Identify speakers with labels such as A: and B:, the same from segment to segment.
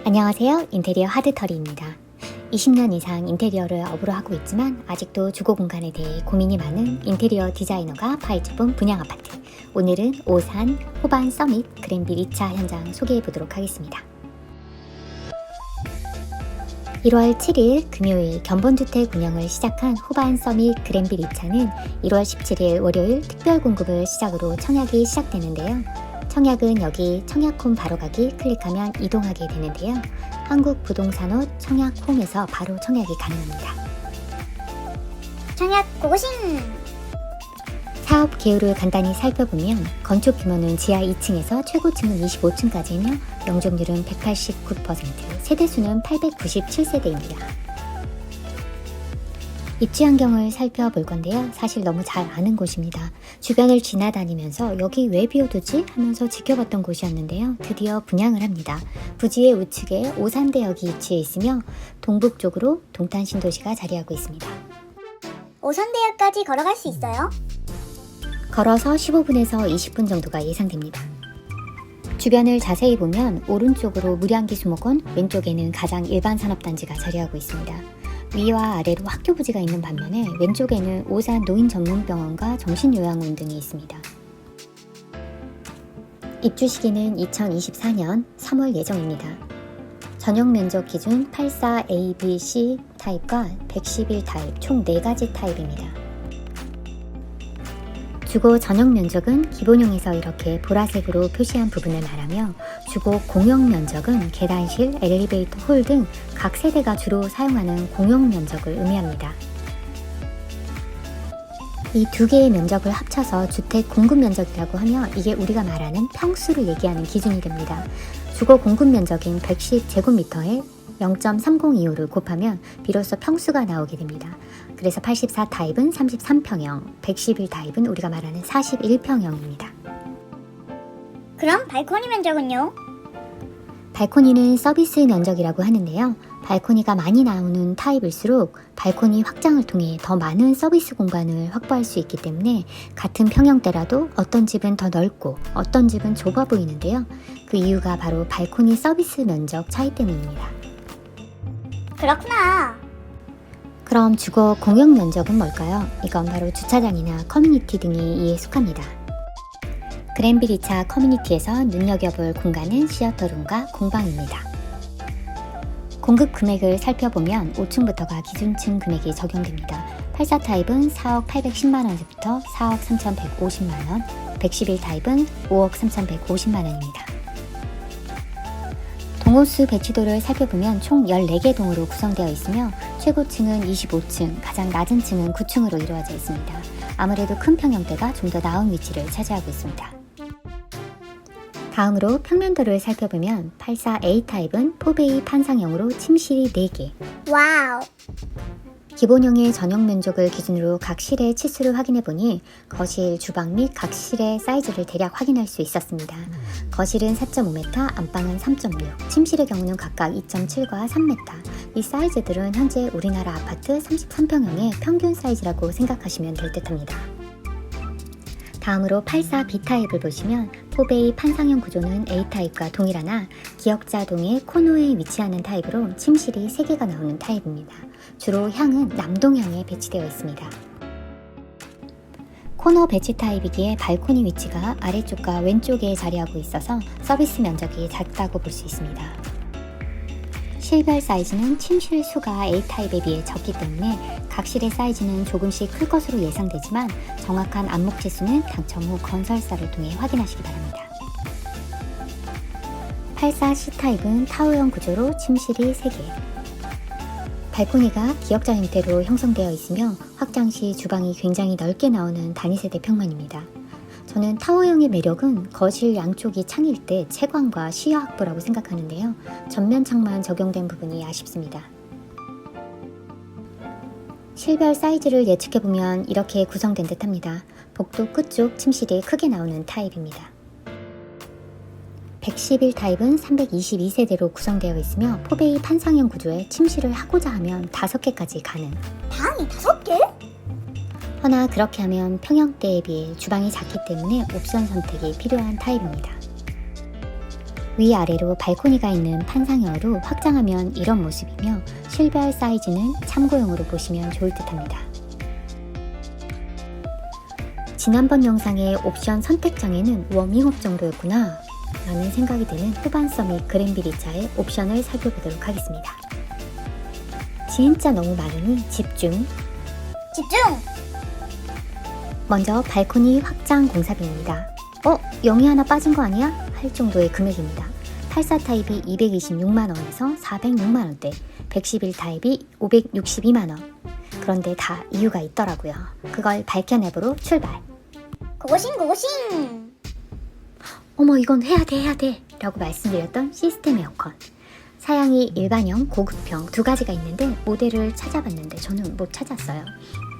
A: 안녕하세요. 인테리어 하드터리입니다. 20년 이상 인테리어를 업으로 하고 있지만 아직도 주거 공간에 대해 고민이 많은 인테리어 디자이너가 파헤쳐본 분양 아파트. 오늘은 오산 호반 서밋 그랜빌 2차 현장 소개해 보도록 하겠습니다. 1월 7일 금요일 견본주택 운영을 시작한 호반 서밋 그랜빌 2차는 1월 17일 월요일 특별 공급을 시작으로 청약이 시작되는데요. 청약은 여기 청약홈 바로가기 클릭하면 이동하게 되는데요. 한국부동산업 청약홈에서 바로 청약이 가능합니다.
B: 청약 고고싱!
A: 사업 개요를 간단히 살펴보면 건축 규모는 지하 2층에서 최고층은 25층까지이며 용적률은 189%, 세대수는 897세대입니다. 입지 환경을 살펴볼 건데요. 사실 너무 잘 아는 곳입니다. 주변을 지나다니면서 여기 왜 비워두지 하면서 지켜봤던 곳이었는데요. 드디어 분양을 합니다. 부지의 우측에 오산대역이 위치해 있으며 동북쪽으로 동탄신도시가 자리하고 있습니다.
B: 오산대역까지 걸어갈 수 있어요?
A: 걸어서 15분에서 20분 정도가 예상됩니다. 주변을 자세히 보면 오른쪽으로 무량기 수목원, 왼쪽에는 가장 일반 산업단지가 자리하고 있습니다. 위와 아래로 학교 부지가 있는 반면에 왼쪽에는 오산 노인전문병원과 정신요양원 등이 있습니다. 입주 시기는 2024년 3월 예정입니다. 전용 면적 기준 84A, B, C 타입과 111 타입 총 4가지 타입입니다. 주거 전용 면적은 기본형에서 이렇게 보라색으로 표시한 부분을 말하며 주거 공용 면적은 계단실, 엘리베이터 홀 등 각 세대가 주로 사용하는 공용 면적을 의미합니다. 이 두 개의 면적을 합쳐서 주택 공급 면적이라고 하며 이게 우리가 말하는 평수를 얘기하는 기준이 됩니다. 주거 공급 면적인 110제곱미터에 0.3025를 곱하면 비로소 평수가 나오게 됩니다. 그래서 84 타입은 33평형, 111 타입은 우리가 말하는 41평형입니다.
B: 그럼 발코니 면적은요?
A: 발코니는 서비스 면적이라고 하는데요. 발코니가 많이 나오는 타입일수록 발코니 확장을 통해 더 많은 서비스 공간을 확보할 수 있기 때문에 같은 평형대라도 어떤 집은 더 넓고 어떤 집은 좁아 보이는데요. 그 이유가 바로 발코니 서비스 면적 차이 때문입니다.
B: 그렇구나.
A: 그럼 주거 공용 면적은 뭘까요? 이건 바로 주차장이나 커뮤니티 등이 이에 속합니다. 그랜빌 2차 커뮤니티에서 눈여겨볼 공간은 시어터룸과 공방입니다. 공급 금액을 살펴보면 5층부터가 기준층 금액이 적용됩니다. 84 타입은 4억 810만원부터 4억 3150만원, 111 타입은 5억 3150만원입니다. 동호수 배치도를 살펴보면 총 14개 동으로 구성되어 있으며 최고층은 25층, 가장 낮은 층은 9층으로 이루어져 있습니다. 아무래도 큰 평형대가 좀 더 나은 위치를 차지하고 있습니다. 다음으로 평면도를 살펴보면 84A 타입은 포베이 판상형으로 침실이 4개,
B: 와우.
A: 기본형의 전용 면적을 기준으로 각 실의 치수를 확인해보니 거실, 주방 및 각 실의 사이즈를 대략 확인할 수 있었습니다. 거실은 4.5m, 안방은 3.6, 침실의 경우는 각각 2.7과 3m. 이 사이즈들은 현재 우리나라 아파트 33평형의 평균 사이즈라고 생각하시면 될 듯합니다. 다음으로 84B 타입을 보시면 포베이 판상형 구조는 A 타입과 동일하나 기역자동의 코너에 위치하는 타입으로 침실이 3개가 나오는 타입입니다. 주로 향은 남동향에 배치되어 있습니다. 코너 배치 타입이기에 발코니 위치가 아래쪽과 왼쪽에 자리하고 있어서 서비스 면적이 작다고 볼 수 있습니다. 실별 사이즈는 침실 수가 A 타입에 비해 적기 때문에 각 실의 사이즈는 조금씩 클 것으로 예상되지만 정확한 안목 치수는 당첨 후 건설사를 통해 확인하시기 바랍니다. 84C 타입은 타워형 구조로 침실이 3개, 발코니가 기역자 형태로 형성되어 있으며 확장 시 주방이 굉장히 넓게 나오는 단위세대 평면입니다. 저는 타워형의 매력은 거실 양쪽이 창일 때 채광과 시야 확보라고 생각하는데요. 전면 창만 적용된 부분이 아쉽습니다. 실별 사이즈를 예측해보면 이렇게 구성된 듯합니다. 복도 끝쪽 침실이 크게 나오는 타입입니다. 111 타입은 322세대로 구성되어 있으며 포베이 판상형 구조에 침실을 하고자 하면 5개까지 가능.
B: 방이 5개?
A: 허나 그렇게 하면 평형대에 비해 주방이 작기 때문에 옵션 선택이 필요한 타입입니다. 위아래로 발코니가 있는 판상형으로 확장하면 이런 모습이며 실별 사이즈는 참고용으로 보시면 좋을 듯 합니다. 지난번 영상의 옵션 선택장에는 워밍업 정도였구나 라는 생각이 드는 호반 서밋 그랜비리차의 옵션을 살펴보도록 하겠습니다. 진짜 너무 많으니 집중!
B: 집중!
A: 먼저 발코니 확장 공사비입니다. 영이 하나 빠진 거 아니야? 할 정도의 금액입니다. 84 타입이 226만원에서 406만원대, 111 타입이 562만원. 그런데 다 이유가 있더라고요. 그걸 밝혀내보러 출발!
B: 고고싱!
A: 어머 이건 해야 돼 라고 말씀드렸던 시스템 에어컨. 사양이 일반형, 고급형 두 가지가 있는데 모델을 찾아봤는데 저는 못 찾았어요.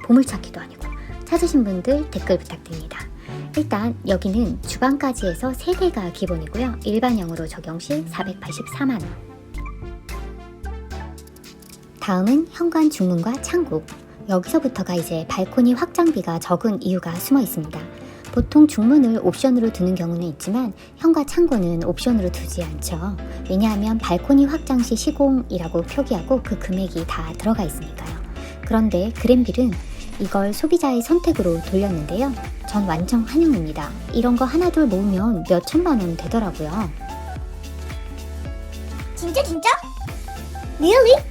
A: 보물찾기도 아니고. 찾으신 분들 댓글 부탁드립니다. 일단 여기는 주방까지 해서 3대가 기본이고요. 일반형으로 적용 시 484만원. 다음은 현관 중문과 창고. 여기서부터가 이제 발코니 확장비가 적은 이유가 숨어 있습니다. 보통 중문을 옵션으로 두는 경우는 있지만 현관 창고는 옵션으로 두지 않죠. 왜냐하면 발코니 확장 시 시공이라고 표기하고 그 금액이 다 들어가 있으니까요. 그런데 그랜빌은 이걸 소비자의 선택으로 돌렸는데요. 전 완전 환영입니다. 이런 거 하나둘 모으면 몇 천만 원 되더라고요.
B: 진짜? Really?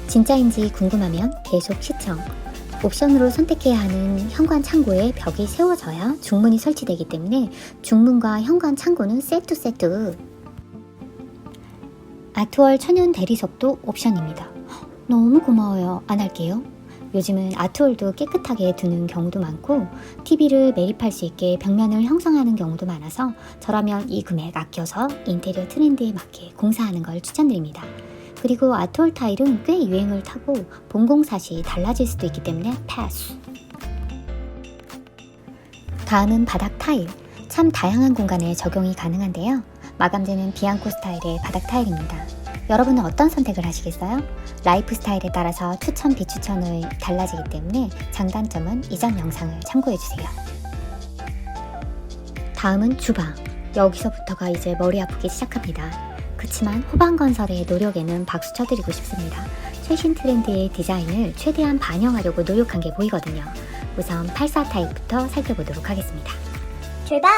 A: 진짜인지 궁금하면 계속 시청. 옵션으로 선택해야 하는 현관 창고에 벽이 세워져야 중문이 설치되기 때문에 중문과 현관 창고는 세트. 아트월 천연 대리석도 옵션입니다. 너무 고마워요. 안 할게요. 요즘은 아트홀도 깨끗하게 두는 경우도 많고 TV를 매립할 수 있게 벽면을 형성하는 경우도 많아서 저라면 이 금액 아껴서 인테리어 트렌드에 맞게 공사하는 걸 추천드립니다. 그리고 아트홀 타일은 꽤 유행을 타고 본공사 시 달라질 수도 있기 때문에 패스. 다음은 바닥 타일. 참 다양한 공간에 적용이 가능한데요. 마감재는 비앙코 스타일의 바닥 타일입니다. 여러분은 어떤 선택을 하시겠어요? 라이프 스타일에 따라서 추천 비추천을 달라지기 때문에 장단점은 이전 영상을 참고해주세요. 다음은 주방. 여기서부터가 이제 머리 아프기 시작합니다. 그치만 호반건설의 노력에는 박수 쳐드리고 싶습니다. 최신 트렌드의 디자인을 최대한 반영하려고 노력한 게 보이거든요. 우선 84 타입부터 살펴보도록 하겠습니다.
B: 출발!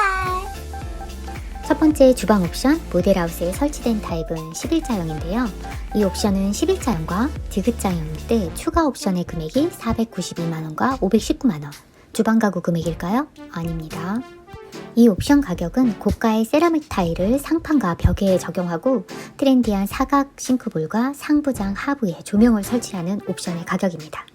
A: 첫 번째 주방 옵션, 모델하우스에 설치된 타입은 11자형인데요. 이 옵션은 11자형과 디귿자형일 때 추가 옵션의 금액이 492만원과 519만원. 주방 가구 금액일까요? 아닙니다. 이 옵션 가격은 고가의 세라믹 타일을 상판과 벽에 적용하고 트렌디한 사각 싱크볼과 상부장 하부에 조명을 설치하는 옵션의 가격입니다.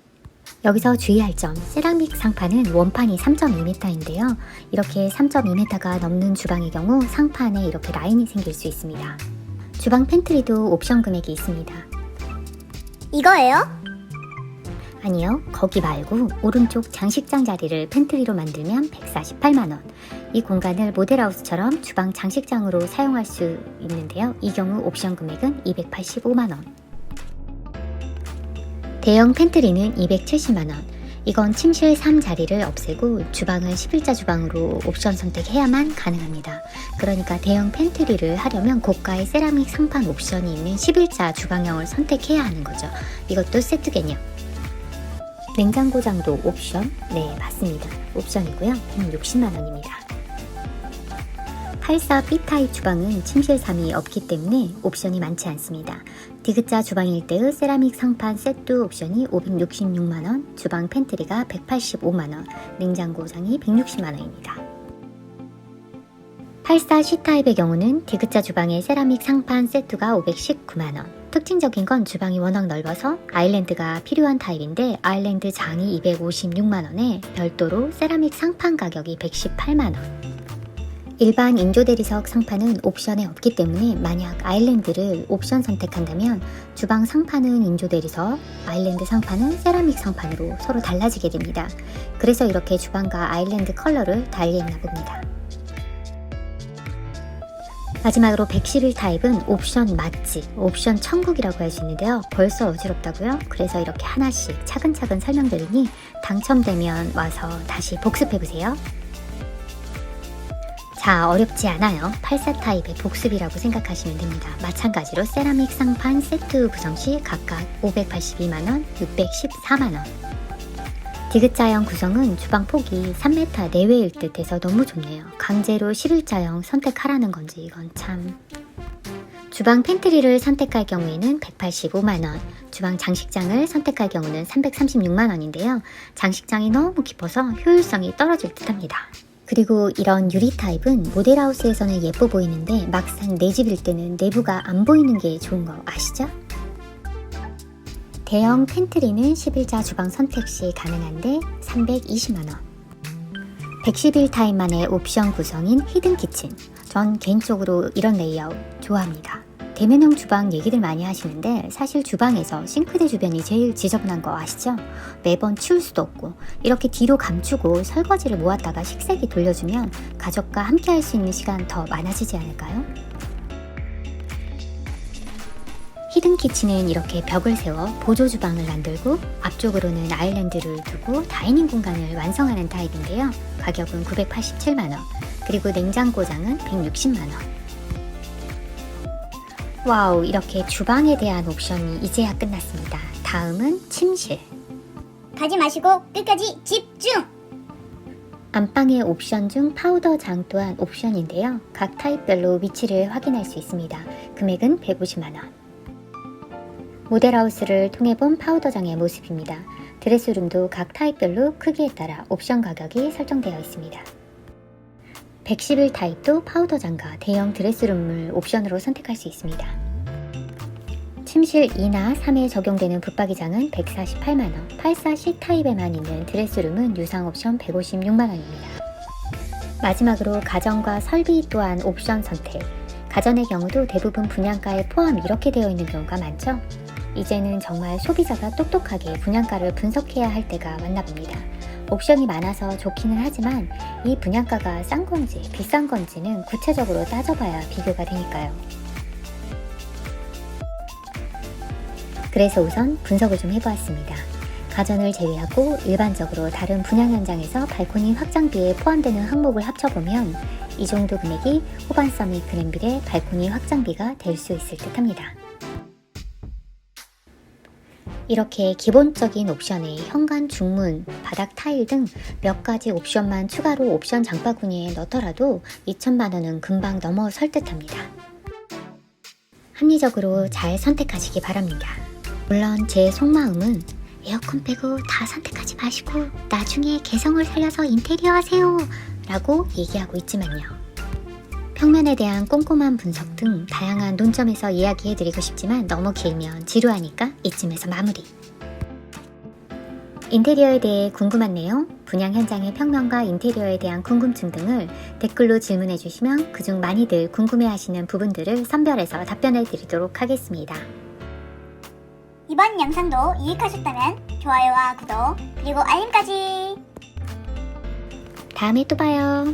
A: 여기서 주의할 점, 세라믹 상판은 원판이 3.2m인데요. 이렇게 3.2m가 넘는 주방의 경우 상판에 이렇게 라인이 생길 수 있습니다. 주방 팬트리도 옵션 금액이 있습니다.
B: 이거예요?
A: 아니요, 거기 말고 오른쪽 장식장 자리를 팬트리로 만들면 148만원. 이 공간을 모델하우스처럼 주방 장식장으로 사용할 수 있는데요. 이 경우 옵션 금액은 285만원. 대형 팬트리는 270만원. 이건 침실 3자리를 없애고 주방은 11자 주방으로 옵션 선택해야만 가능합니다. 그러니까 대형 팬트리를 하려면 고가의 세라믹 상판 옵션이 있는 11자 주방형을 선택해야 하는 거죠. 이것도 세트 개념. 냉장고장도 옵션? 네, 맞습니다. 옵션이고요. 160만원입니다. 84 B타입 주방은 침실 3이 없기 때문에 옵션이 많지 않습니다. 디귿자 주방일 때의 세라믹 상판 세트 옵션이 566만원, 주방 팬트리가 185만원, 냉장고장이 160만원입니다. 84 C타입의 경우는 디귿자 주방의 세라믹 상판 세트가 519만원. 특징적인 건 주방이 워낙 넓어서 아일랜드가 필요한 타입인데 아일랜드 장이 256만원에 별도로 세라믹 상판 가격이 118만원. 일반 인조대리석 상판은 옵션에 없기 때문에 만약 아일랜드를 옵션 선택한다면 주방 상판은 인조대리석, 아일랜드 상판은 세라믹 상판으로 서로 달라지게 됩니다. 그래서 이렇게 주방과 아일랜드 컬러를 달리했나 봅니다. 마지막으로 111 타입은 옵션 맛집, 옵션 천국이라고 할 수 있는데요. 벌써 어지럽다고요? 그래서 이렇게 하나씩 차근차근 설명드리니 당첨되면 와서 다시 복습해보세요. 자, 어렵지 않아요. 84 타입의 복습이라고 생각하시면 됩니다. 마찬가지로 세라믹 상판 세트 구성 시 각각 582만원, 614만원. 디귿자형 구성은 주방 폭이 3m 내외일 듯해서 너무 좋네요. 강제로 11자형 선택하라는 건지 이건 참. 주방 팬트리를 선택할 경우에는 185만원, 주방 장식장을 선택할 경우는 336만원인데요. 장식장이 너무 깊어서 효율성이 떨어질 듯합니다. 그리고 이런 유리 타입은 모델하우스에서는 예뻐 보이는데 막상 내 집일 때는 내부가 안 보이는 게 좋은 거 아시죠? 대형 팬트리는 11자 주방 선택 시 가능한데 320만원. 111 타입만의 옵션 구성인 히든 키친. 전 개인적으로 이런 레이아웃 좋아합니다. 대면형 주방 얘기들 많이 하시는데 사실 주방에서 싱크대 주변이 제일 지저분한 거 아시죠? 매번 치울 수도 없고 이렇게 뒤로 감추고 설거지를 모았다가 식세기 돌려주면 가족과 함께 할 수 있는 시간 더 많아지지 않을까요? 히든 키친은 이렇게 벽을 세워 보조 주방을 만들고 앞쪽으로는 아일랜드를 두고 다이닝 공간을 완성하는 타입인데요. 가격은 987만원, 그리고 냉장고장은 160만원. 와우, 이렇게 주방에 대한 옵션이 이제야 끝났습니다. 다음은 침실.
B: 가지 마시고 끝까지 집중!
A: 안방의 옵션 중 파우더장 또한 옵션인데요. 각 타입별로 위치를 확인할 수 있습니다. 금액은 150만원. 모델하우스를 통해 본 파우더장의 모습입니다. 드레스룸도 각 타입별로 크기에 따라 옵션 가격이 설정되어 있습니다. 111 타입도 파우더장과 대형 드레스룸을 옵션으로 선택할 수 있습니다. 침실 2나 3에 적용되는 붙박이장은 148만원, 84C 타입에만 있는 드레스룸은 유상 옵션 156만원입니다. 마지막으로 가전과 설비 또한 옵션 선택. 가전의 경우도 대부분 분양가에 포함 이렇게 되어 있는 경우가 많죠? 이제는 정말 소비자가 똑똑하게 분양가를 분석해야 할 때가 왔나 봅니다. 옵션이 많아서 좋기는 하지만 이 분양가가 싼 건지 비싼 건지는 구체적으로 따져봐야 비교가 되니까요. 그래서 우선 분석을 좀 해보았습니다. 가전을 제외하고 일반적으로 다른 분양 현장에서 발코니 확장비에 포함되는 항목을 합쳐보면 이 정도 금액이 호반 서밋 그랜빌의 발코니 확장비가 될 수 있을 듯합니다. 이렇게 기본적인 옵션에 현관 중문, 바닥 타일 등 몇 가지 옵션만 추가로 옵션 장바구니에 넣더라도 2천만원은 금방 넘어설 듯합니다. 합리적으로 잘 선택하시기 바랍니다. 물론 제 속마음은 에어컨 빼고 다 선택하지 마시고 나중에 개성을 살려서 인테리어 하세요 라고 얘기하고 있지만요. 평면에 대한 꼼꼼한 분석 등 다양한 논점에서 이야기해드리고 싶지만 너무 길면 지루하니까 이쯤에서 마무리. 인테리어에 대해 궁금한 내용, 분양 현장의 평면과 인테리어에 대한 궁금증 등을 댓글로 질문해 주시면 그중 많이들 궁금해하시는 부분들을 선별해서 답변해 드리도록 하겠습니다.
B: 이번 영상도 유익하셨다면 좋아요와 구독, 그리고 알림까지!
A: 다음에 또 봐요.